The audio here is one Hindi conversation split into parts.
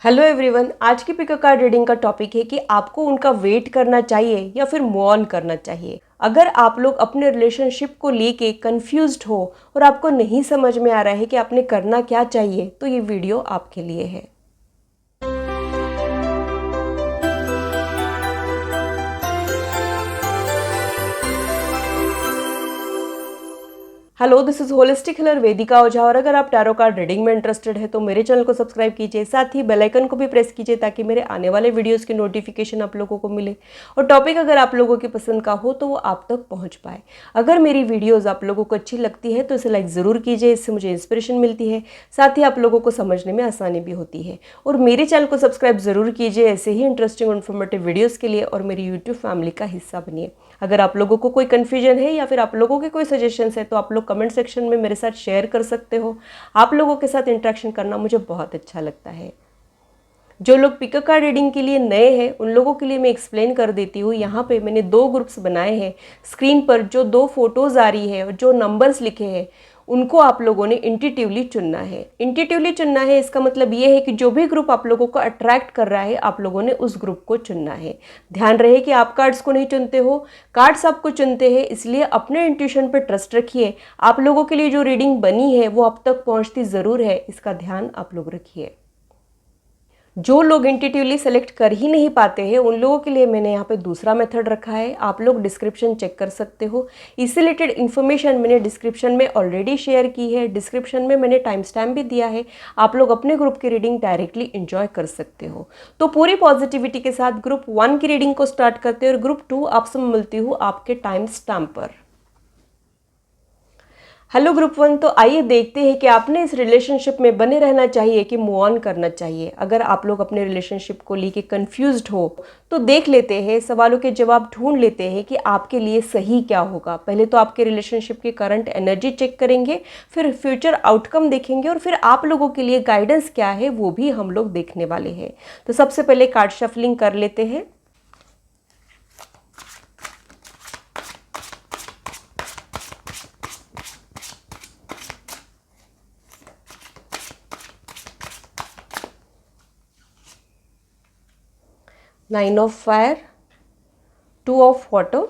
हेलो एवरीवन, आज की पिक अ कार्ड रीडिंग का टॉपिक है कि आपको उनका वेट करना चाहिए या फिर मूव ऑन करना चाहिए। अगर आप लोग अपने रिलेशनशिप को लेके कंफ्यूज्ड हो और आपको नहीं समझ में आ रहा है कि आपने करना क्या चाहिए, तो ये वीडियो आपके लिए है। Hello, this is holistic healer Vedika Ojha. और अगर आप टैरो कार्ड रीडिंग में इंटरेस्टेड है तो मेरे चैनल को सब्सक्राइब कीजिए, साथ ही बेल आइकन को भी प्रेस कीजिए ताकि मेरे आने वाले वीडियोस की नोटिफिकेशन आप लोगों को मिले और टॉपिक अगर आप लोगों की पसंद का हो तो वो आप तक पहुंच पाए। अगर मेरी वीडियोस आप लोगों को अच्छी लगती है तो इसे लाइक ज़रूर कीजिए, इससे मुझे इंस्पिरेशन मिलती है, साथ ही आप लोगों को समझने में आसानी भी होती है। और मेरे चैनल को सब्सक्राइब ज़रूर कीजिए ऐसे ही इंटरेस्टिंग और इन्फॉर्मेटिव वीडियोज़ के लिए, और मेरी यूट्यूब फैमिली का हिस्सा बनिए। अगर आप लोगों को कोई कन्फ्यूजन है या फिर आप लोगों के कोई सजेशंस है तो आप लोग कमेंट सेक्शन में मेरे साथ शेयर कर सकते हो। आप लोगों के साथ इंटरेक्शन करना मुझे बहुत अच्छा लगता है। जो लोग पिक अ कार्ड रीडिंग के लिए नए हैं उन लोगों के लिए मैं एक्सप्लेन कर देती हूँ। यहाँ पे मैंने 2 ग्रुप्स बनाए हैं। स्क्रीन पर जो 2 फोटोज आ रही है और जो नंबर्स लिखे हैं उनको आप लोगों ने इंट्यूटिवली चुनना है। इंट्यूटिवली चुनना है, इसका मतलब ये है कि जो भी ग्रुप आप लोगों को अट्रैक्ट कर रहा है आप लोगों ने उस ग्रुप को चुनना है। ध्यान रहे कि आप कार्ड्स को नहीं चुनते हो, कार्ड्स आपको चुनते हैं, इसलिए अपने इंट्यूशन पर ट्रस्ट रखिए। आप लोगों के लिए जो रीडिंग बनी है वो आप तक पहुँचती ज़रूर है, इसका ध्यान आप लोग रखिए। जो लोग इंट्यूटिवली सेलेक्ट कर ही नहीं पाते हैं उन लोगों के लिए मैंने यहाँ पे दूसरा मेथड रखा है। आप लोग डिस्क्रिप्शन चेक कर सकते हो। इससे रिलेटेड इन्फॉर्मेशन मैंने डिस्क्रिप्शन में ऑलरेडी शेयर की है। डिस्क्रिप्शन में मैंने टाइम स्टैम्प भी दिया है। आप लोग अपने ग्रुप की रीडिंग डायरेक्टली एंजॉय कर सकते हो। तो पूरी पॉजिटिविटी के साथ ग्रुप 1 की रीडिंग को स्टार्ट करते हैं और ग्रुप 2 आपसे मिलती हूँ आपके टाइम स्टैम्प पर। हेलो ग्रुप 1, तो आइए देखते हैं कि आपने इस रिलेशनशिप में बने रहना चाहिए कि मूव ऑन करना चाहिए। अगर आप लोग अपने रिलेशनशिप को लेके कंफ्यूज्ड हो तो देख लेते हैं, सवालों के जवाब ढूंढ लेते हैं कि आपके लिए सही क्या होगा। पहले तो आपके रिलेशनशिप की करंट एनर्जी चेक करेंगे, फिर फ्यूचर आउटकम देखेंगे और फिर आप लोगों के लिए गाइडेंस क्या है वो भी हम लोग देखने वाले हैं। तो सबसे पहले कार्ड शफलिंग कर लेते हैं। Nine of fire, 2 of water,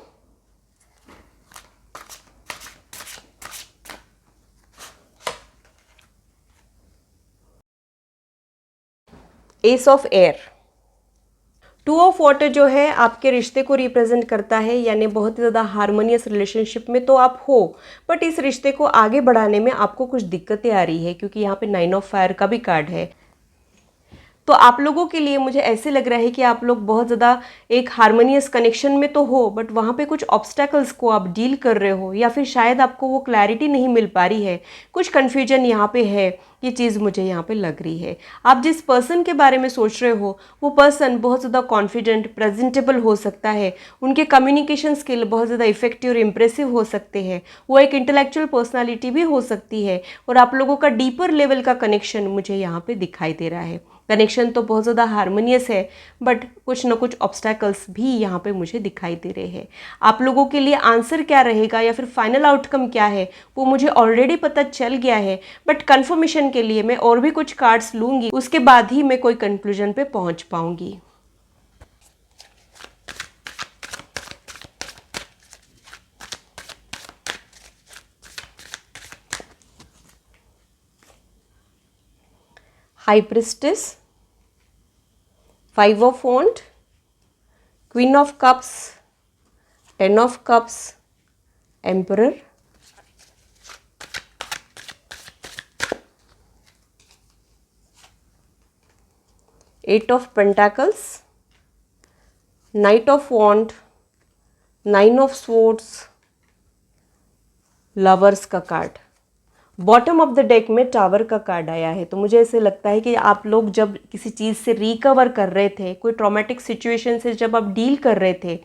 S of air. 2 of water जो है आपके रिश्ते को रिप्रेजेंट करता है, यानी बहुत ही ज़्यादा हार्मोनियस रिलेशनशिप में तो आप हो, बट इस रिश्ते को आगे बढ़ाने में आपको कुछ दिक्कतें आ रही है क्योंकि यहाँ पे 9 ऑफ फायर का भी कार्ड है। तो आप लोगों के लिए मुझे ऐसे लग रहा है कि आप लोग बहुत ज़्यादा एक हार्मोनियस कनेक्शन में तो हो, बट वहाँ पे कुछ ऑब्स्टैकल्स को आप डील कर रहे हो, या फिर शायद आपको वो क्लैरिटी नहीं मिल पा रही है, कुछ कन्फ्यूजन यहाँ पे है। ये चीज़ मुझे यहाँ पे लग रही है। आप जिस पर्सन के बारे में सोच रहे हो वो पर्सन बहुत ज़्यादा कॉन्फिडेंट, प्रेजेंटेबल हो सकता है। उनके कम्युनिकेशन स्किल बहुत ज़्यादा इफेक्टिव और इम्प्रेसिव हो सकते हैं। वो एक इंटेलेक्चुअल पर्सनालिटी भी हो सकती है। और आप लोगों का डीपर लेवल का कनेक्शन मुझे यहाँ पे दिखाई दे रहा है। कनेक्शन तो बहुत ज़्यादा हार्मोनियस है, बट कुछ ना कुछ ऑब्स्टैकल्स भी यहाँ पे मुझे दिखाई दे रहे हैं। आप लोगों के लिए आंसर क्या रहेगा या फिर फाइनल आउटकम क्या है वो मुझे ऑलरेडी पता चल गया है, बट कंफर्मेशन के लिए मैं और भी कुछ कार्ड्स लूँगी, उसके बाद ही मैं कोई कंक्लूजन पे पहुँच पाऊँगी। High priestess, 5 of Wands, Queen of Cups, 10 of Cups, Emperor, Eight of Pentacles, Knight of Wands, 9 of Swords, lovers का card. Bottom of the deck में टावर का कार्ड आया है। तो मुझे ऐसे लगता है कि आप लोग जब किसी चीज़ से रिकवर कर रहे थे, कोई ट्रॉमेटिक सिचुएशन से जब आप डील कर रहे थे,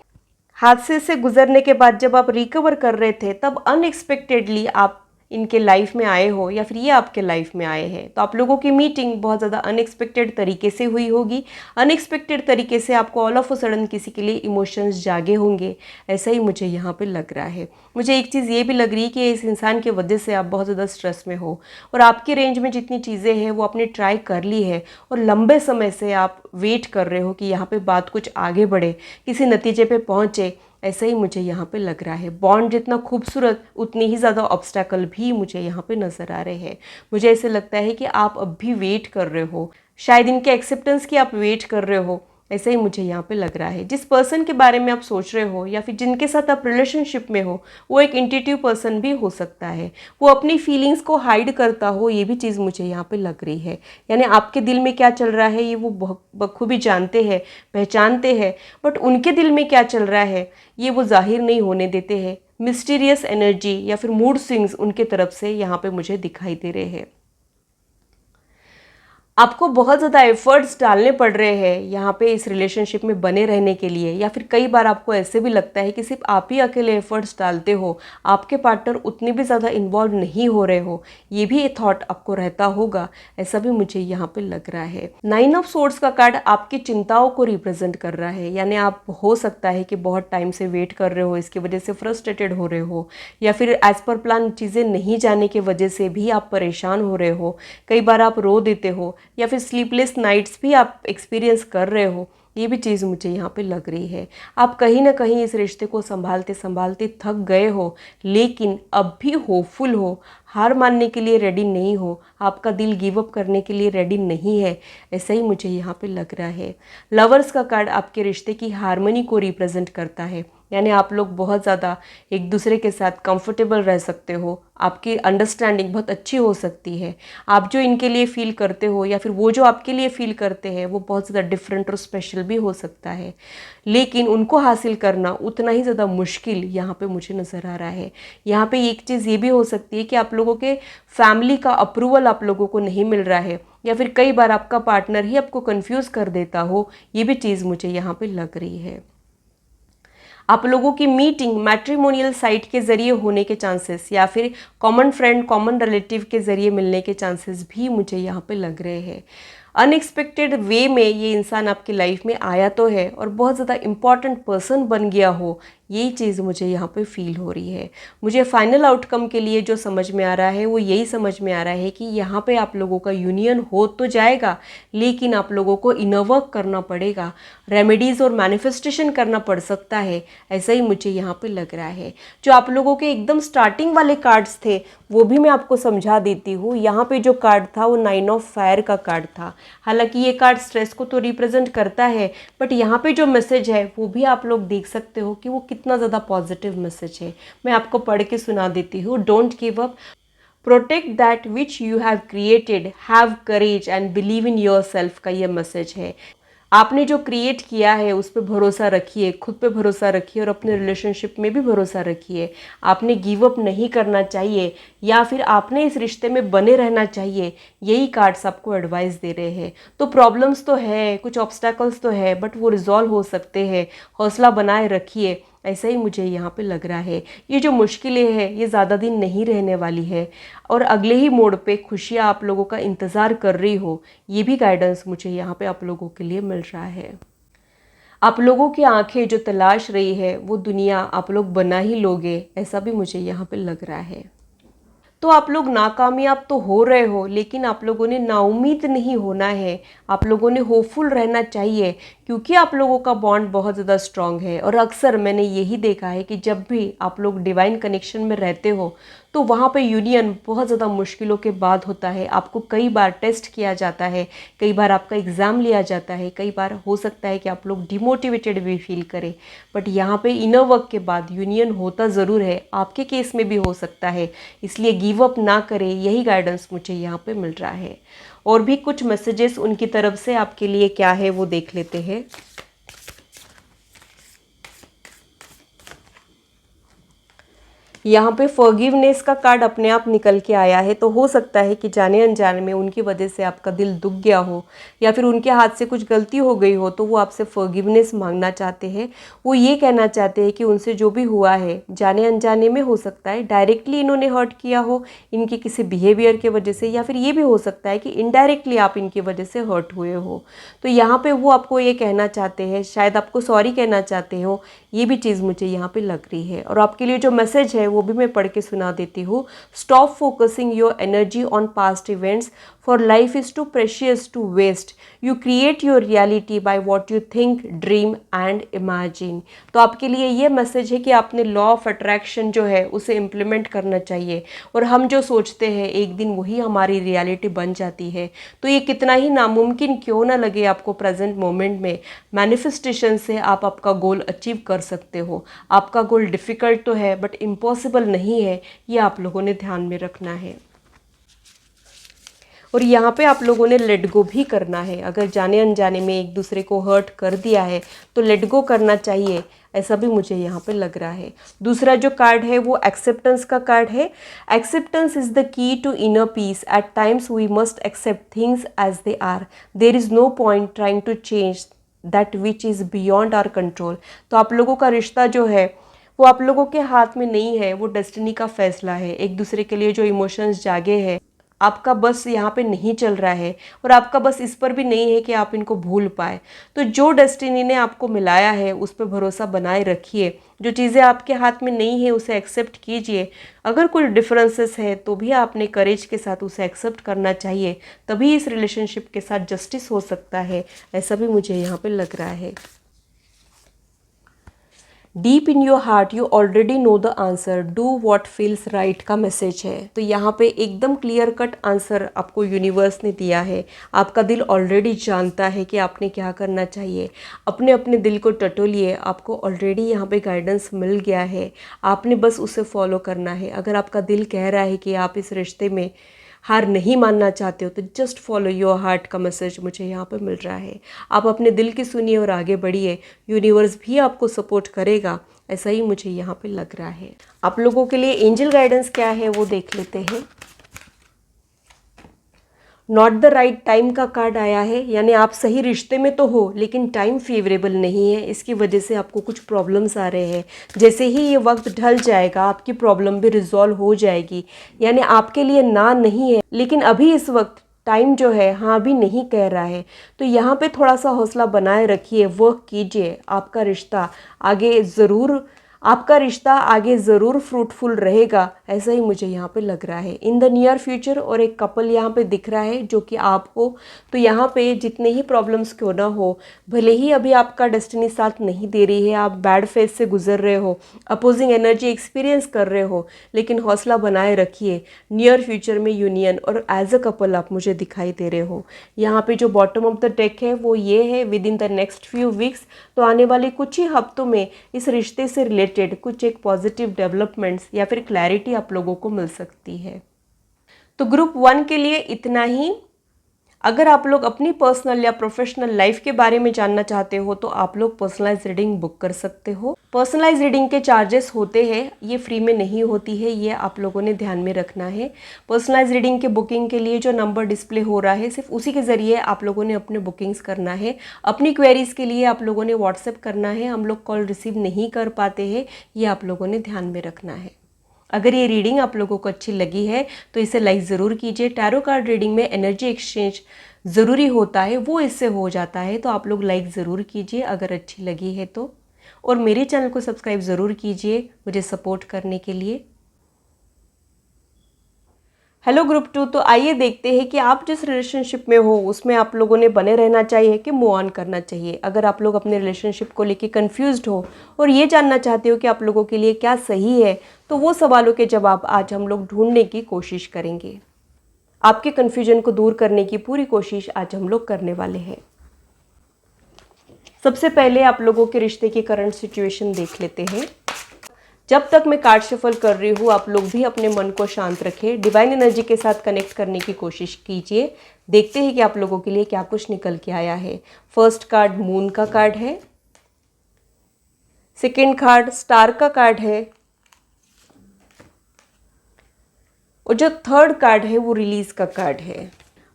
हादसे से गुजरने के बाद जब आप रिकवर कर रहे थे, तब अनएक्सपेक्टेडली आप इनके लाइफ में आए हो या फिर ये आपके लाइफ में आए हैं, तो आप लोगों की मीटिंग बहुत ज़्यादा अनएक्सपेक्टेड तरीके से हुई होगी। अनएक्सपेक्टेड तरीके से आपको ऑल ऑफ अ सडन किसी के लिए इमोशंस जागे होंगे, ऐसा ही मुझे यहाँ पे लग रहा है। मुझे एक चीज़ ये भी लग रही है कि इस इंसान की वजह से आप बहुत ज़्यादा स्ट्रेस में हो और आपकी रेंज में जितनी चीज़ें हैं वो आपने ट्राई कर ली है और लंबे समय से आप वेट कर रहे हो कि यहाँ पे बात कुछ आगे बढ़े, किसी नतीजे पे पहुँचे, ऐसा ही मुझे यहाँ पे लग रहा है। बॉन्ड जितना खूबसूरत उतनी ही ज़्यादा ऑब्स्टैकल भी मुझे यहाँ पे नज़र आ रहे हैं। मुझे ऐसे लगता है कि आप अब भी वेट कर रहे हो, शायद इनके एक्सेप्टेंस की आप वेट कर रहे हो, ऐसा ही मुझे यहाँ पे लग रहा है। जिस पर्सन के बारे में आप सोच रहे हो या फिर जिनके साथ आप रिलेशनशिप में हो वो एक इंट्यूटिव पर्सन भी हो सकता है। वो अपनी फीलिंग्स को हाइड करता हो, ये भी चीज़ मुझे यहाँ पे लग रही है। यानी आपके दिल में क्या चल रहा है ये वो बखूबी जानते हैं, पहचानते हैं, बट उनके दिल में क्या चल रहा है ये वो जाहिर नहीं होने देते हैं। मिस्टीरियस एनर्जी या फिर मूड स्विंग्स उनके तरफ से यहाँ पे मुझे दिखाई दे रहे हैं। आपको बहुत ज़्यादा एफर्ट्स डालने पड़ रहे हैं यहाँ पे इस रिलेशनशिप में बने रहने के लिए, या फिर कई बार आपको ऐसे भी लगता है कि सिर्फ आप ही अकेले एफर्ट्स डालते हो, आपके पार्टनर उतने भी ज़्यादा इन्वॉल्व नहीं हो रहे हो, ये भी एक थॉट आपको रहता होगा, ऐसा भी मुझे यहाँ पे लग रहा है। 9 ऑफ सोर्ड्स का कार्ड आपकी चिंताओं को रिप्रेजेंट कर रहा है। यानी आप हो सकता है कि बहुत टाइम से वेट कर रहे हो, इसकी वजह से फ्रस्ट्रेटेड हो रहे हो, या फिर एज पर प्लान चीज़ें नहीं जाने की वजह से भी आप परेशान हो रहे हो। कई बार आप रो देते हो या फिर स्लीपलेस नाइट्स भी आप एक्सपीरियंस कर रहे हो, ये भी चीज़ मुझे यहाँ पे लग रही है। आप कहीं ना कहीं इस रिश्ते को संभालते संभालते थक गए हो, लेकिन अब भी होपफुल हो, हार मानने के लिए रेडी नहीं हो, आपका दिल गिव अप करने के लिए रेडी नहीं है, ऐसा ही मुझे यहाँ पे लग रहा है। लवर्स का कार्ड आपके रिश्ते की हार्मनी को रिप्रेजेंट करता है। यानी आप लोग बहुत ज़्यादा एक दूसरे के साथ कंफर्टेबल रह सकते हो, आपकी अंडरस्टैंडिंग बहुत अच्छी हो सकती है। आप जो इनके लिए फ़ील करते हो या फिर वो जो आपके लिए फ़ील करते हैं वो बहुत ज़्यादा डिफरेंट और स्पेशल भी हो सकता है, लेकिन उनको हासिल करना उतना ही ज़्यादा मुश्किल यहाँ पे मुझे नज़र आ रहा है। यहाँ पे एक चीज़ ये भी हो सकती है कि आप लोगों के फैमिली का अप्रूवल आप लोगों को नहीं मिल रहा है, या फिर कई बार आपका पार्टनर ही आपको कन्फ्यूज़ कर देता हो, ये भी चीज़ मुझे यहाँ पे लग रही है। आप लोगों की मीटिंग मैट्रिमोनियल साइट के ज़रिए होने के चांसेस या फिर कॉमन फ्रेंड कॉमन रिलेटिव के ज़रिए मिलने के चांसेस भी मुझे यहाँ पे लग रहे हैं। अनएक्सपेक्टेड वे में ये इंसान आपकी लाइफ में आया तो है और बहुत ज़्यादा इम्पॉर्टेंट पर्सन बन गया हो, यही चीज़ मुझे यहाँ पे फील हो रही है। मुझे फाइनल आउटकम के लिए जो समझ में आ रहा है वो यही समझ में आ रहा है कि यहाँ पे आप लोगों का यूनियन हो तो जाएगा, लेकिन आप लोगों को इनर वर्क करना पड़ेगा, रेमेडीज़ और मैनिफेस्टेशन करना पड़ सकता है, ऐसा ही मुझे यहाँ पे लग रहा है। जो आप लोगों के एकदम स्टार्टिंग वाले कार्ड्स थे वो भी मैं आपको समझा देती हूँ। यहाँ पे जो कार्ड था वो 9 ऑफ फायर का कार्ड था। हालांकि ये कार्ड स्ट्रेस को तो रिप्रेजेंट करता है, बट यहाँ पे जो मैसेज है वो भी आप लोग देख सकते हो कि वो कितना ज़्यादा पॉजिटिव मैसेज है। मैं आपको पढ़ के सुना देती हूँ। Don't give up, protect that which you have created, have courage and believe in your self का ये मैसेज है। आपने जो क्रिएट किया है उस पर भरोसा रखिए, खुद पे भरोसा रखिए और अपने रिलेशनशिप में भी भरोसा रखिए। आपने गिव अप नहीं करना चाहिए या फिर आपने इस रिश्ते में बने रहना चाहिए, यही कार्ड्स आपको एडवाइस दे रहे हैं। तो प्रॉब्लम्स तो है, कुछ ऑब्स्टैकल्स तो है, बट वो रिजॉल्व हो सकते हैं। हौसला बनाए रखिए, ऐसा ही मुझे यहाँ पे लग रहा है। ये जो मुश्किलें हैं ये ज़्यादा दिन नहीं रहने वाली है और अगले ही मोड़ पे खुशियाँ आप लोगों का इंतज़ार कर रही हो, ये भी गाइडेंस मुझे यहाँ पे आप लोगों के लिए मिल रहा है। आप लोगों की आंखें जो तलाश रही है वो दुनिया आप लोग बना ही लोगे, ऐसा भी मुझे यहाँ पे लग रहा है। तो आप लोग नाकामयाब तो हो रहे हो, लेकिन आप लोगों ने नाउम्मीद नहीं होना है, आप लोगों ने होपफुल रहना चाहिए, क्योंकि आप लोगों का बॉन्ड बहुत ज़्यादा स्ट्रांग है। और अक्सर मैंने यही देखा है कि जब भी आप लोग डिवाइन कनेक्शन में रहते हो तो वहाँ पे यूनियन बहुत ज़्यादा मुश्किलों के बाद होता है। आपको कई बार टेस्ट किया जाता है, कई बार आपका एग्ज़ाम लिया जाता है, कई बार हो सकता है कि आप लोग डिमोटिवेटेड भी फील करें, बट यहाँ पे इनर वर्क के बाद यूनियन होता ज़रूर है। आपके केस में भी हो सकता है, इसलिए गिव अप ना करें, यही गाइडेंस मुझे यहाँ पे मिल रहा है। और भी कुछ मैसेजेस उनकी तरफ से आपके लिए क्या है वो देख लेते हैं। यहाँ पे फॉरगिवनेस का कार्ड अपने आप निकल के आया है, तो हो सकता है कि जाने अनजाने में उनकी वजह से आपका दिल दुख गया हो या फिर उनके हाथ से कुछ गलती हो गई हो, तो वो आपसे फॉरगिवनेस मांगना चाहते हैं। वो ये कहना चाहते हैं कि उनसे जो भी हुआ है जाने अनजाने में हो सकता है, डायरेक्टली इन्होंने हर्ट किया हो इनके किसी बिहेवियर के वजह से, या फिर ये भी हो सकता है कि इनडायरेक्टली आप इनकी वजह से हर्ट हुए हो। तो यहाँ पे वो आपको ये कहना चाहते हैं, शायद आपको सॉरी कहना चाहते हो, ये भी चीज़ मुझे यहाँ पे लग रही है। और आपके लिए जो मैसेज है वो भी मैं पढ़ के सुना देती हूँ। Stop focusing your energy on past events, for life is too precious to waste, you create your reality by what you think, dream and imagine. तो आपके लिए ये मैसेज है कि आपने लॉ ऑफ अट्रैक्शन जो है उसे इम्प्लीमेंट करना चाहिए, और हम जो सोचते हैं एक दिन वही हमारी रियलिटी बन जाती है। तो ये कितना ही नामुमकिन क्यों ना लगे आपको प्रेजेंट मोमेंट में, मैनिफेस्टेशन से आप आपका गोल अचीव कर सकते हो। आपका गोल डिफ़िकल्ट तो है बट इम्पॉसिबल नहीं है, ये आप लोगों ने ध्यान में रखना है। और यहाँ पे आप लोगों ने लेट गो भी करना है। अगर जाने अनजाने में एक दूसरे को हर्ट कर दिया है तो लेट गो करना चाहिए, ऐसा भी मुझे यहाँ पे लग रहा है। दूसरा जो कार्ड है वो एक्सेप्टेंस का कार्ड है। Acceptance is the key to inner peace, at times we must accept things as they are, there is no point trying to change that which is beyond our control. तो आप लोगों का रिश्ता जो है वो आप लोगों के हाथ में नहीं है, वो डेस्टिनी का फैसला है। एक दूसरे के लिए जो इमोशंस जागे हैं, आपका बस यहाँ पे नहीं चल रहा है, और आपका बस इस पर भी नहीं है कि आप इनको भूल पाए। तो जो डेस्टिनी ने आपको मिलाया है उस पर भरोसा बनाए रखिए। जो चीज़ें आपके हाथ में नहीं है उसे एक्सेप्ट कीजिए। अगर कुछ डिफरेंसेस है तो भी आपने करेज के साथ उसे एक्सेप्ट करना चाहिए, तभी इस रिलेशनशिप के साथ जस्टिस हो सकता है, ऐसा भी मुझे यहाँ पे लग रहा है। Deep in your heart you already know the answer, do what feels right का मैसेज है। तो यहाँ पे एकदम क्लियर कट आंसर आपको यूनिवर्स ने दिया है। आपका दिल ऑलरेडी जानता है कि आपने क्या करना चाहिए। अपने अपने दिल को टटोलिए, आपको ऑलरेडी यहाँ पे गाइडेंस मिल गया है, आपने बस उसे फॉलो करना है। अगर आपका दिल कह रहा है कि आप इस रिश्ते में हार नहीं मानना चाहते हो तो जस्ट फॉलो योर हार्ट का मैसेज मुझे यहाँ पर मिल रहा है। आप अपने दिल की सुनिए और आगे बढ़िए, यूनिवर्स भी आपको सपोर्ट करेगा, ऐसा ही मुझे यहाँ पे लग रहा है। आप लोगों के लिए एंजल गाइडेंस क्या है वो देख लेते हैं। नॉट द राइट टाइम का कार्ड आया है, यानी आप सही रिश्ते में तो हो लेकिन टाइम फेवरेबल नहीं है, इसकी वजह से आपको कुछ प्रॉब्लम्स आ रहे हैं। जैसे ही ये वक्त ढल जाएगा आपकी प्रॉब्लम भी रिजॉल्व हो जाएगी। यानी आपके लिए ना नहीं है, लेकिन अभी इस वक्त टाइम जो है हाँ भी नहीं कह रहा है। तो यहाँ पे थोड़ा सा हौसला बनाए रखिए, वर्क कीजिए, आपका रिश्ता आगे ज़रूर फ्रूटफुल रहेगा, ऐसा ही मुझे यहाँ पे लग रहा है इन द नियर फ्यूचर। और एक कपल यहाँ पे दिख रहा है जो कि आप हो। तो यहाँ पे जितने ही प्रॉब्लम्स क्यों ना हो, भले ही अभी आपका डेस्टिनी साथ नहीं दे रही है, आप बैड फेज से गुजर रहे हो, अपोजिंग एनर्जी एक्सपीरियंस कर रहे हो, लेकिन हौसला बनाए रखिए। नियर फ्यूचर में यूनियन और एज अ कपल आप मुझे दिखाई दे रहे हो। यहाँ पे जो बॉटम ऑफ द डेक है वो ये है, with in the next few weeks, तो आने वाले कुछ ही हफ्तों में इस रिश्ते से रिलेटेड कुछ एक पॉजिटिव डेवलपमेंट्स या फिर क्लैरिटी आप लोगों को मिल सकती है। तो ग्रुप 1 के लिए इतना ही। अगर आप लोग अपनी पर्सनल या प्रोफेशनल लाइफ के बारे में जानना चाहते हो तो आप लोग पर्सनलाइज रीडिंग बुक कर सकते हो। पर्सनलाइज रीडिंग के चार्जेस होते हैं, ये फ्री में नहीं होती है, ये आप लोगों ने ध्यान में रखना है। पर्सनलाइज रीडिंग के बुकिंग के लिए जो नंबर डिस्प्ले हो रहा है सिर्फ उसी के ज़रिए आप लोगों ने अपने बुकिंग्स करना है। अपनी क्वेरीज़ के लिए आप लोगों ने व्हाट्सएप करना है, हम लोग कॉल रिसीव नहीं कर पाते हैं, ये आप लोगों ने ध्यान में रखना है। अगर ये रीडिंग आप लोगों को अच्छी लगी है तो इसे लाइक ज़रूर कीजिए। टैरो कार्ड रीडिंग में एनर्जी एक्सचेंज ज़रूरी होता है, वो इससे हो जाता है, तो आप लोग लाइक ज़रूर कीजिए अगर अच्छी लगी है तो। और मेरे चैनल को सब्सक्राइब ज़रूर कीजिए मुझे सपोर्ट करने के लिए। हेलो ग्रुप 2, तो आइए देखते हैं कि आप जिस रिलेशनशिप में हो उसमें आप लोगों ने बने रहना चाहिए कि मूव ऑन करना चाहिए। अगर आप लोग अपने रिलेशनशिप को लेके कंफ्यूज्ड हो और ये जानना चाहते हो कि आप लोगों के लिए क्या सही है, तो वो सवालों के जवाब आज हम लोग ढूंढने की कोशिश करेंगे। आपके कन्फ्यूजन को दूर करने की पूरी कोशिश आज हम लोग करने वाले हैं। सबसे पहले आप लोगों के रिश्ते की करंट सिचुएशन देख लेते हैं। जब तक मैं कार्ड शफल कर रही हूँ आप लोग भी अपने मन को शांत रखें, डिवाइन एनर्जी के साथ कनेक्ट करने की कोशिश कीजिए। देखते हैं कि आप लोगों के लिए क्या कुछ निकल के आया है। फर्स्ट कार्ड मून का कार्ड है, सेकेंड कार्ड स्टार का कार्ड है, और जो थर्ड कार्ड है वो रिलीज का कार्ड है।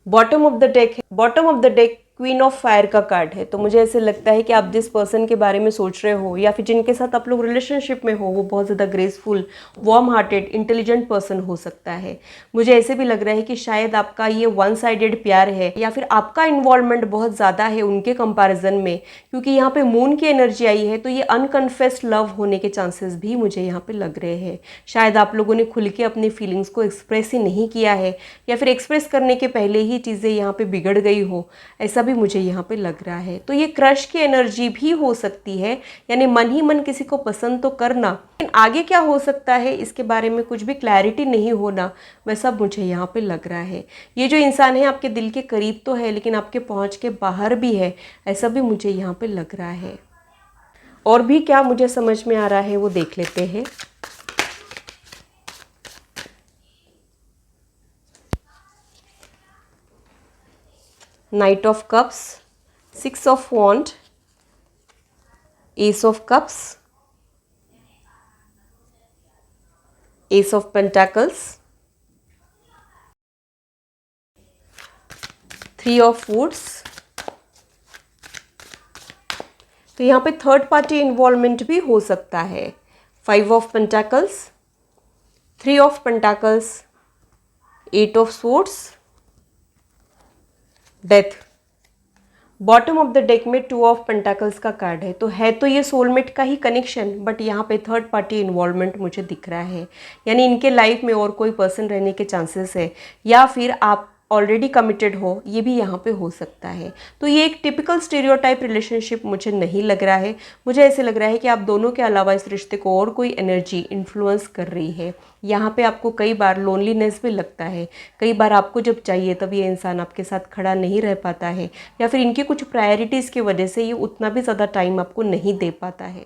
बॉटम ऑफ द डेक है, bottom of the deck queen of fire का कार्ड है। तो मुझे ऐसे लगता है कि आप जिस पर्सन के बारे में सोच रहे हो या फिर जिनके साथ आप लोग रिलेशनशिप में हो वो बहुत ज़्यादा graceful, warm hearted, intelligent person हो सकता है। मुझे ऐसे भी लग रहा है कि शायद आपका ये वन साइडेड प्यार है या फिर आपका इन्वॉल्वमेंट बहुत ज़्यादा है उनके कंपैरिजन में, क्योंकि यहाँ पे मून की एनर्जी आई है। तो ये अनकन्फेस्ड लव होने के चांसेस भी मुझे यहाँ पे लग रहे हैं। शायद आप लोगों ने खुल के अपनी फीलिंग्स को एक्सप्रेस ही नहीं किया है या फिर एक्सप्रेस करने के पहले ही चीज़ें यहाँ पे बिगड़ गई हो, ऐसा भी मुझे यहाँ पे लग रहा है। तो ये क्रश की एनर्जी भी हो सकती है, यानी मन ही मन किसी को पसंद तो करना, लेकिन आगे क्या हो सकता है इसके बारे में कुछ भी क्लैरिटी नहीं होना, वैसा मुझे यहाँ पे लग रहा है। ये जो इंसान है आपके दिल के करीब तो है लेकिन आपके पहुँच के बाहर भी है, ऐसा भी मुझे यहाँ पे लग रहा है। और भी क्या मुझे समझ में आ रहा है वो देख लेते हैं। Knight of cups, six of wand, ace of cups, ace of pentacles, three of woods. तो यहाँ पे थर्ड पार्टी इन्वॉल्वमेंट भी हो सकता है। Five of pentacles, three of pentacles, eight of swords, death. Bottom of the deck में टू ऑफ पेंटाकल्स का कार्ड है। तो ये सोलमेट का ही कनेक्शन, बट यहाँ पे थर्ड पार्टी इन्वॉल्वमेंट मुझे दिख रहा है, यानी इनके लाइफ में और कोई पर्सन रहने के चांसेस है या फिर आप ऑलरेडी कमिटेड हो, ये भी यहाँ पे हो सकता है। तो ये एक टिपिकल स्टीरियोटाइप रिलेशनशिप मुझे नहीं लग रहा है। मुझे ऐसे लग रहा है कि आप दोनों के अलावा इस रिश्ते को और कोई एनर्जी इन्फ्लुएंस कर रही है। यहाँ पे आपको कई बार लोनलीनेस भी लगता है, कई बार आपको जब चाहिए तब ये इंसान आपके साथ खड़ा नहीं रह पाता है या फिर इनकी कुछ प्रायोरिटीज़ की वजह से ये उतना भी ज़्यादा टाइम आपको नहीं दे पाता है।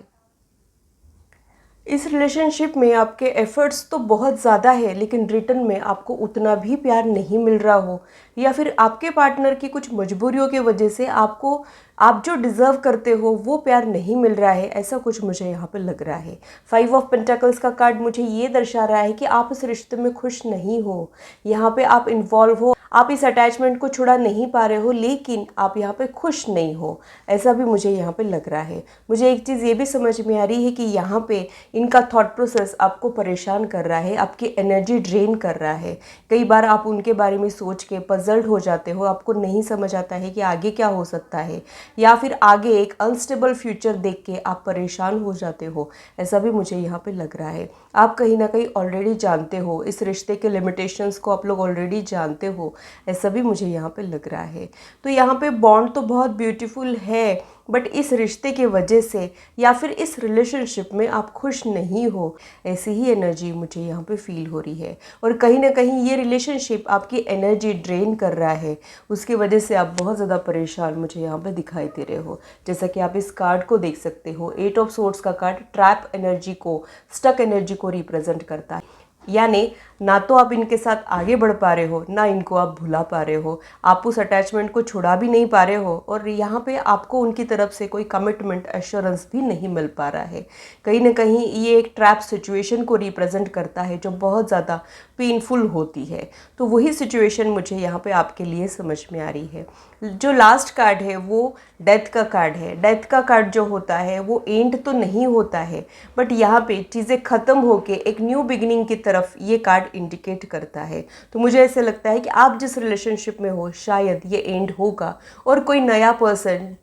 इस रिलेशनशिप में आपके एफर्ट्स तो बहुत ज़्यादा है लेकिन रिटर्न में आपको उतना भी प्यार नहीं मिल रहा हो, या फिर आपके पार्टनर की कुछ मजबूरियों की वजह से आपको आप जो डिज़र्व करते हो वो प्यार नहीं मिल रहा है, ऐसा कुछ मुझे यहाँ पे लग रहा है। फाइव ऑफ पेंटाकल्स का कार्ड मुझे ये दर्शा रहा है कि आप इस रिश्ते में खुश नहीं हो, यहाँ पे आप इन्वॉल्व हो, आप इस अटैचमेंट को छुड़ा नहीं पा रहे हो लेकिन आप यहाँ पे खुश नहीं हो, ऐसा भी मुझे यहाँ पे लग रहा है। मुझे एक चीज़ ये भी समझ में आ रही है कि यहाँ पे इनका थॉट प्रोसेस आपको परेशान कर रहा है, आपकी एनर्जी ड्रेन कर रहा है। कई बार आप उनके बारे में सोच के पजल्ड हो जाते हो, आपको नहीं समझ आता है कि आगे क्या हो सकता है, या फिर आगे एक अनस्टेबल फ्यूचर देख के आप परेशान हो जाते हो, ऐसा भी मुझे यहाँ पे लग रहा है। आप कहीं ना कहीं ऑलरेडी जानते हो इस रिश्ते के लिमिटेशंस को, आप लोग ऑलरेडी जानते हो, ऐसा भी मुझे यहाँ पे लग रहा है। तो यहाँ पे बॉन्ड तो बहुत ब्यूटीफुल है बट इस रिश्ते की वजह से या फिर इस रिलेशनशिप में आप खुश नहीं हो, ऐसी ही एनर्जी मुझे यहाँ पे फील हो रही है। और कहीं ना कहीं ये रिलेशनशिप आपकी एनर्जी ड्रेन कर रहा है, उसकी वजह से आप बहुत ज़्यादा परेशान मुझे यहाँ पे दिखाई दे रहे हो। जैसा कि आप इस कार्ड को देख सकते हो, एट ऑफ सोर्ड्स का कार्ड ट्रैप एनर्जी को, स्टक एनर्जी को रिप्रेजेंट करता है, यानी ना तो आप इनके साथ आगे बढ़ पा रहे हो ना इनको आप भुला पा रहे हो, आप उस अटैचमेंट को छुड़ा भी नहीं पा रहे हो और यहाँ पे आपको उनकी तरफ से कोई कमिटमेंट एश्योरेंस भी नहीं मिल पा रहा है। कहीं ना कहीं ये एक ट्रैप सिचुएशन को रिप्रेजेंट करता है जो बहुत ज़्यादा पेनफुल होती है। तो वही सिचुएशन मुझे यहाँ पे आपके लिए समझ में आ रही है। जो लास्ट कार्ड है वो डेथ का कार्ड है। डेथ का कार्ड जो होता है वो एंड तो नहीं होता है बट यहाँ पे चीज़ें ख़त्म होके एक न्यू बिगिनिंग की तरफ ये कार्ड इंडिकेट करता है। तो मुझे ऐसे लगता है कि आप जिस रिलेशनशिप में हो शायद ये एंड होगा और कोई नया पर्सन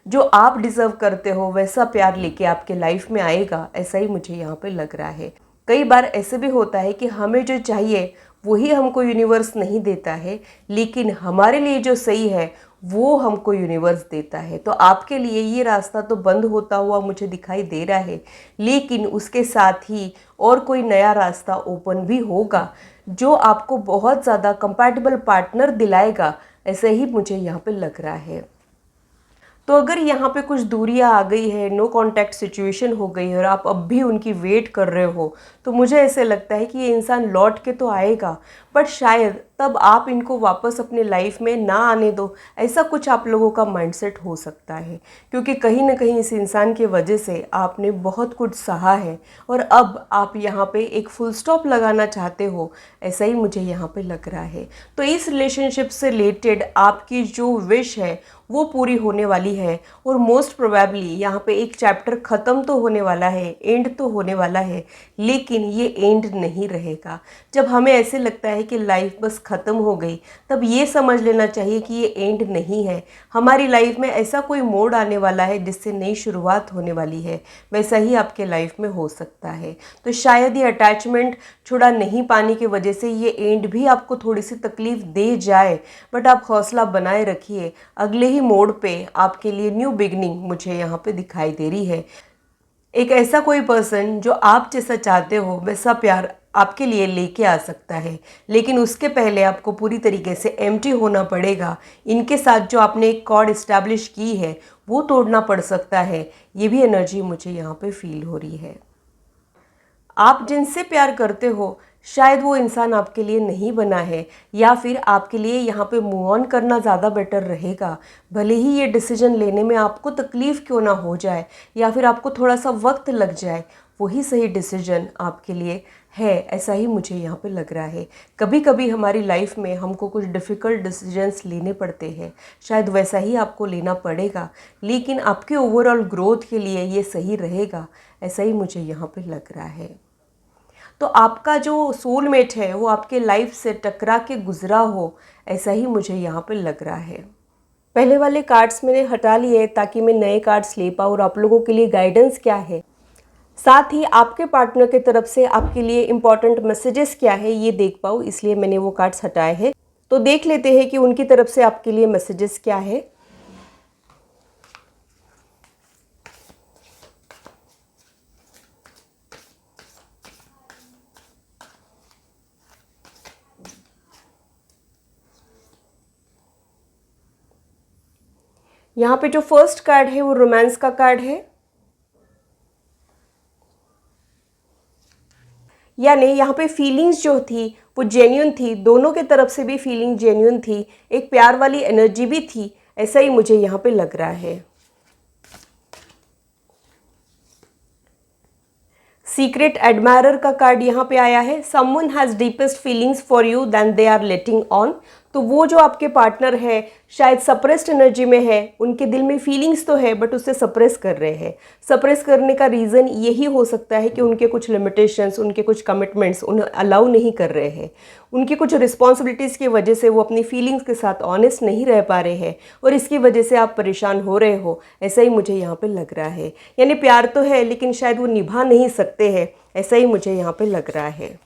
जो आप डिज़र्व करते हो वैसा प्यार लेके आपके लाइफ में आएगा, ऐसा ही मुझे यहाँ पे लग रहा है। कई बार ऐसे भी होता है कि हमें जो चाहिए वही हमको यूनिवर्स नहीं देता है, लेकिन हमारे लिए जो सही है वो हमको यूनिवर्स देता है। तो आपके लिए ये रास्ता तो बंद होता हुआ मुझे दिखाई दे रहा है, लेकिन उसके साथ ही और कोई नया रास्ता ओपन भी होगा जो आपको बहुत ज़्यादा कंपैटिबल पार्टनर दिलाएगा, ऐसे ही मुझे यहाँ पे लग रहा है। तो अगर यहाँ पे कुछ दूरियाँ आ गई है, नो कांटेक्ट सिचुएशन हो गई है और आप अब भी उनकी वेट कर रहे हो, तो मुझे ऐसे लगता है कि ये इंसान लौट के तो आएगा बट शायद तब आप इनको वापस अपने लाइफ में ना आने दो, ऐसा कुछ आप लोगों का माइंडसेट हो सकता है। क्योंकि कहीं ना कहीं इस इंसान की वजह से आपने बहुत कुछ सहा है और अब आप यहाँ पे एक फुल स्टॉप लगाना चाहते हो, ऐसा ही मुझे यहाँ पे लग रहा है। तो इस रिलेशनशिप से रिलेटेड आपकी जो विश है वो पूरी होने वाली है और मोस्ट प्रोबेबली यहाँ पे एक चैप्टर ख़त्म तो होने वाला है, एंड तो होने वाला है, लेकिन ये एंड नहीं रहेगा। जब हमें ऐसे लगता है कि लाइफ बस ख़त्म हो गई, तब ये समझ लेना चाहिए कि ये एंड नहीं है। हमारी लाइफ में ऐसा कोई मोड़ आने वाला है जिससे नई शुरुआत होने वाली है। वैसा ही आपके लाइफ में हो सकता है। तो शायद ये अटैचमेंट छुड़ा नहीं पाने की वजह से ये एंड भी आपको थोड़ी सी तकलीफ दे जाए, बट आप हौसला बनाए रखिए। अगले ही मोड़ पे आपके लिए न्यू बिगनिंग मुझे यहाँ पे दिखाई दे रही है। एक ऐसा कोई पर्सन जो आप जैसा चाहते हो वैसा प्यार आपके लिए लेके आ सकता है, लेकिन उसके पहले आपको पूरी तरीके से एम्प्टी होना पड़ेगा। इनके साथ जो आपने एक कॉर्ड इस्टेब्लिश की है वो तोड़ना पड़ सकता है। ये भी एनर्जी मुझे यहाँ पे फील हो रही है। आप जिनसे प्यार करते हो शायद वो इंसान आपके लिए नहीं बना है, या फिर आपके लिए यहाँ पे मूव ऑन करना ज़्यादा बेटर रहेगा। भले ही ये डिसीजन लेने में आपको तकलीफ़ क्यों ना हो जाए या फिर आपको थोड़ा सा वक्त लग जाए, वही सही डिसीजन आपके लिए है, ऐसा ही मुझे यहाँ पे लग रहा है। कभी कभी हमारी लाइफ में हमको कुछ डिफ़िकल्ट डिसीजंस लेने पड़ते हैं, शायद वैसा ही आपको लेना पड़ेगा, लेकिन आपके ओवरऑल ग्रोथ के लिए ये सही रहेगा, ऐसा ही मुझे यहाँ पे लग रहा है। तो आपका जो सोलमेट है वो आपके लाइफ से टकरा के गुजरा हो, ऐसा ही मुझे यहाँ पे लग रहा है। पहले वाले कार्ड्स मैंने हटा लिए ताकि मैं नए कार्ड्स ले पाऊँ और आप लोगों के लिए गाइडेंस क्या है, साथ ही आपके पार्टनर की तरफ से आपके लिए इम्पॉर्टेंट मैसेजेस क्या है ये देख पाऊँ, इसलिए मैंने वो कार्ड्स हटाए हैं। तो देख लेते हैं कि उनकी तरफ से आपके लिए मैसेजेस क्या है। यहाँ पे जो फर्स्ट कार्ड है वो रोमांस का कार्ड है, यानी यहाँ पे फीलिंग्स जो थी वो जेन्युइन थी, दोनों के तरफ से भी फीलिंग जेन्युइन थी, एक प्यार वाली एनर्जी भी थी, ऐसा ही मुझे यहाँ पे लग रहा है। सीक्रेट एडमायरर का कार्ड यहाँ पे आया है। Someone has deepest feelings for you then they are letting on. तो वो जो आपके पार्टनर है शायद सप्रेस्ड एनर्जी में है, उनके दिल में फीलिंग्स तो है बट उसे सप्रेस कर रहे हैं। सप्रेस करने का रीज़न यही हो सकता है कि उनके कुछ लिमिटेशंस, उनके कुछ कमिटमेंट्स उन्हें अलाउ नहीं कर रहे हैं। उनकी कुछ रिस्पॉन्सिबिलिटीज़ की वजह से वो अपनी फीलिंग्स के साथ ऑनेस्ट नहीं रह पा रहे हैं और इसकी वजह से आप परेशान हो रहे हो, ऐसा ही मुझे यहाँ पे लग रहा है। यानी प्यार तो है लेकिन शायद वो निभा नहीं सकते हैं, ऐसा ही मुझे यहाँ पे लग रहा है।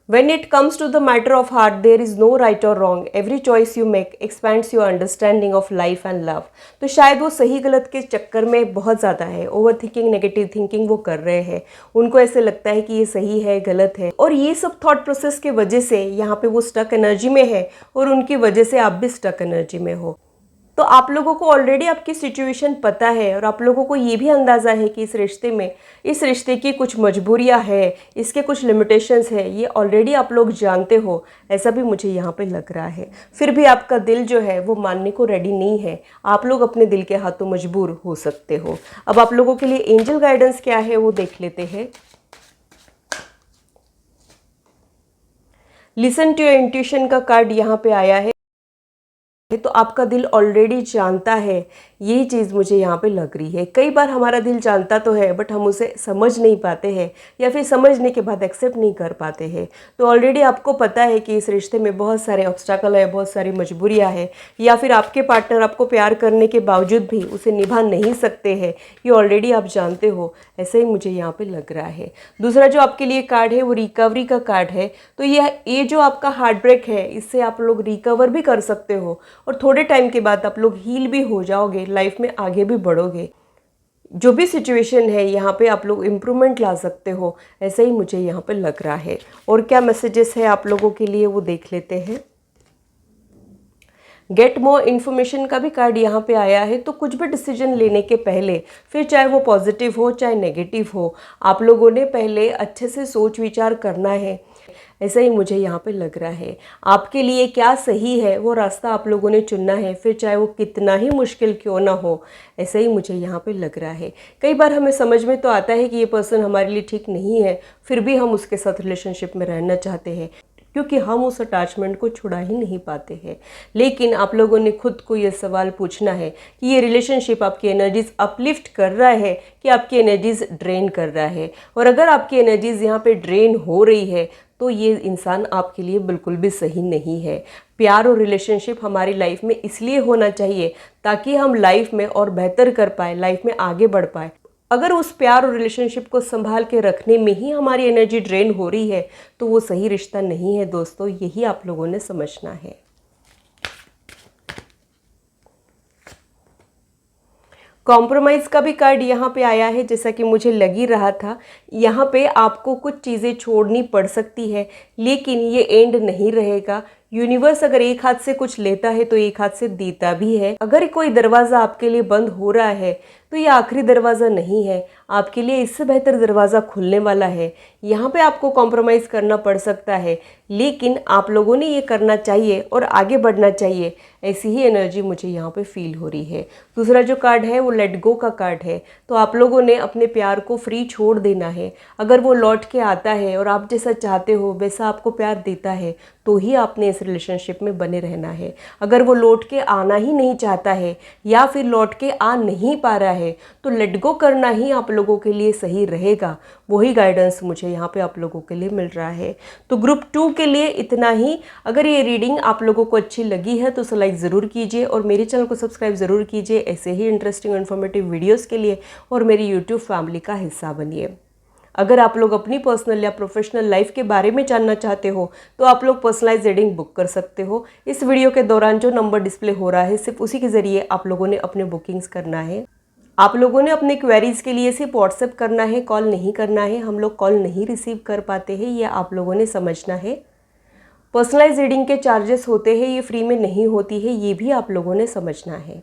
When it comes to the matter of heart, there is no right or wrong. Every choice you make expands your understanding of life and love. तो शायद वो सही गलत के चक्कर में बहुत ज़्यादा है, ओवर थिंकिंग, नेगेटिव थिंकिंग वो कर रहे हैं। उनको ऐसे लगता है कि ये सही है, गलत है, और ये सब थॉट प्रोसेस की वजह से यहाँ पे वो स्टक एनर्जी में है और उनकी वजह से आप भी स्टक एनर्जी में हो। तो आप लोगों को ऑलरेडी आपकी सिचुएशन पता है और आप लोगों को ये भी अंदाज़ा है कि इस रिश्ते की कुछ मजबूरियां है, इसके कुछ लिमिटेशंस है, ये ऑलरेडी आप लोग जानते हो, ऐसा भी मुझे यहाँ पे लग रहा है। फिर भी आपका दिल जो है वो मानने को रेडी नहीं है, आप लोग अपने दिल के हाथों मजबूर हो सकते हो। अब आप लोगों के लिए एंजल गाइडेंस क्या है वो देख लेते हैं। लिसन टू योर इंट्यूशन का कार्ड यहाँ पे आया है। तो आपका दिल ऑलरेडी जानता है, यही चीज़ मुझे यहाँ पे लग रही है। कई बार हमारा दिल जानता तो है बट हम उसे समझ नहीं पाते हैं या फिर समझने के बाद एक्सेप्ट नहीं कर पाते हैं। तो ऑलरेडी आपको पता है कि इस रिश्ते में बहुत सारे ऑब्स्टैकल है, बहुत सारी मजबूरियाँ हैं, या फिर आपके पार्टनर आपको प्यार करने के बावजूद भी उसे निभा नहीं सकते हैं, ये ऑलरेडी आप जानते हो, ऐसा ही मुझे यहाँ पर लग रहा है। दूसरा जो आपके लिए कार्ड है वो रिकवरी का कार्ड है। तो ये जो आपका हार्ट ब्रेक है, इससे आप लोग रिकवर भी कर सकते हो और थोड़े टाइम के बाद आप लोग हील भी हो जाओगे, लाइफ में आगे भी बढ़ोगे। जो भी सिचुएशन है यहाँ पे आप लोग इम्प्रूवमेंट ला सकते हो, ऐसा ही मुझे यहाँ पे लग रहा है। और क्या मैसेजेस है आप लोगों के लिए वो देख लेते हैं। गेट मोर इन्फॉर्मेशन का भी कार्ड यहाँ पे आया है। तो कुछ भी डिसीजन लेने के पहले, फिर चाहे वो पॉजिटिव हो चाहे नेगेटिव हो, आप लोगों ने पहले अच्छे से सोच विचार करना है। ऐसा ही मुझे यहाँ पे लग रहा है। आपके लिए क्या सही है वो रास्ता आप लोगों ने चुनना है, फिर चाहे वो कितना ही मुश्किल क्यों ना हो। ऐसा ही मुझे यहाँ पे लग रहा है। कई बार हमें समझ में तो आता है कि ये पर्सन हमारे लिए ठीक नहीं है, फिर भी हम उसके साथ रिलेशनशिप में रहना चाहते हैं, क्योंकि हम उस अटैचमेंट को छुड़ा ही नहीं पाते हैं। लेकिन आप लोगों ने खुद को ये सवाल पूछना है कि ये रिलेशनशिप आपकी एनर्जीज अपलिफ्ट कर रहा है कि आपकी एनर्जीज ड्रेन कर रहा है। और अगर आपकी एनर्जीज यहाँ पे ड्रेन हो रही है तो ये इंसान आपके लिए बिल्कुल भी सही नहीं है। प्यार और रिलेशनशिप हमारी लाइफ में इसलिए होना चाहिए ताकि हम लाइफ में और बेहतर कर पाए, लाइफ में आगे बढ़ पाए। अगर उस प्यार और रिलेशनशिप को संभाल के रखने में ही हमारी एनर्जी ड्रेन हो रही है तो वो सही रिश्ता नहीं है दोस्तों। यही आप लोगों ने समझना है। कॉम्प्रोमाइज़ का भी कार्ड यहाँ पे आया है। जैसा कि मुझे लग ही रहा था, यहाँ पे आपको कुछ चीज़ें छोड़नी पड़ सकती है, लेकिन ये एंड नहीं रहेगा। यूनिवर्स अगर एक हाथ से कुछ लेता है तो एक हाथ से देता भी है। अगर कोई दरवाज़ा आपके लिए बंद हो रहा है तो ये आखिरी दरवाज़ा नहीं है, आपके लिए इससे बेहतर दरवाज़ा खुलने वाला है। यहाँ पे आपको कॉम्प्रोमाइज़ करना पड़ सकता है, लेकिन आप लोगों ने ये करना चाहिए और आगे बढ़ना चाहिए। ऐसी ही एनर्जी मुझे यहाँ पे फील हो रही है। दूसरा जो कार्ड है वो लेट गो का कार्ड है। तो आप लोगों ने अपने प्यार को फ्री छोड़ देना है। अगर वो लौट के आता है और आप जैसा चाहते हो वैसा आपको प्यार देता है तो ही आपने इस रिलेशनशिप में बने रहना है। अगर वो लौट के आना ही नहीं चाहता है या फिर लौट के आ नहीं पा रहा है तो लेट गो करना ही आप लोगों के लिए सही रहेगा। वही गाइडेंस मुझे यहाँ पे आप लोगों के लिए मिल रहा है। तो ग्रुप 2 के लिए इतना ही। अगर ये रीडिंग आप लोगों को अच्छी लगी है तो उसे लाइक ज़रूर कीजिए और मेरे चैनल को सब्सक्राइब ज़रूर कीजिए ऐसे ही इंटरेस्टिंग और इन्फॉर्मेटिव वीडियोज़ के लिए, और मेरी यूट्यूब फैमिली का हिस्सा बनिए। अगर आप लोग अपनी पर्सनल या प्रोफेशनल लाइफ के बारे में जानना चाहते हो तो आप लोग पर्सनलाइज रीडिंग बुक कर सकते हो। इस वीडियो के दौरान जो नंबर डिस्प्ले हो रहा है सिर्फ उसी के ज़रिए आप लोगों ने अपने बुकिंग्स करना है। आप लोगों ने अपने क्वेरीज के लिए सिर्फ व्हाट्सएप करना है, कॉल नहीं करना है। हम लोग कॉल नहीं रिसीव कर पाते हैं, ये आप लोगों ने समझना है। पर्सनलाइज रीडिंग के चार्जेस होते हैं, ये फ्री में नहीं होती है, ये भी आप लोगों ने समझना है।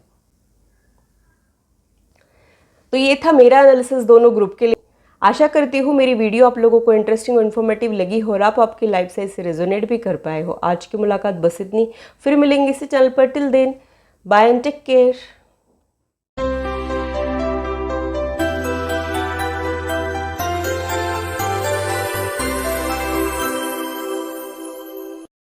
तो ये था मेरा एनालिसिस दोनों ग्रुप के लिए। आशा करती हूँ मेरी वीडियो आप लोगों को इंटरेस्टिंग और इन्फॉर्मेटिव लगी हो और आप आपकी लाइफ से इससे रेजोनेट भी कर पाए हो। आज की मुलाकात बस इतनी, फिर मिलेंगे इसी चैनल पर। Till then bye and take care.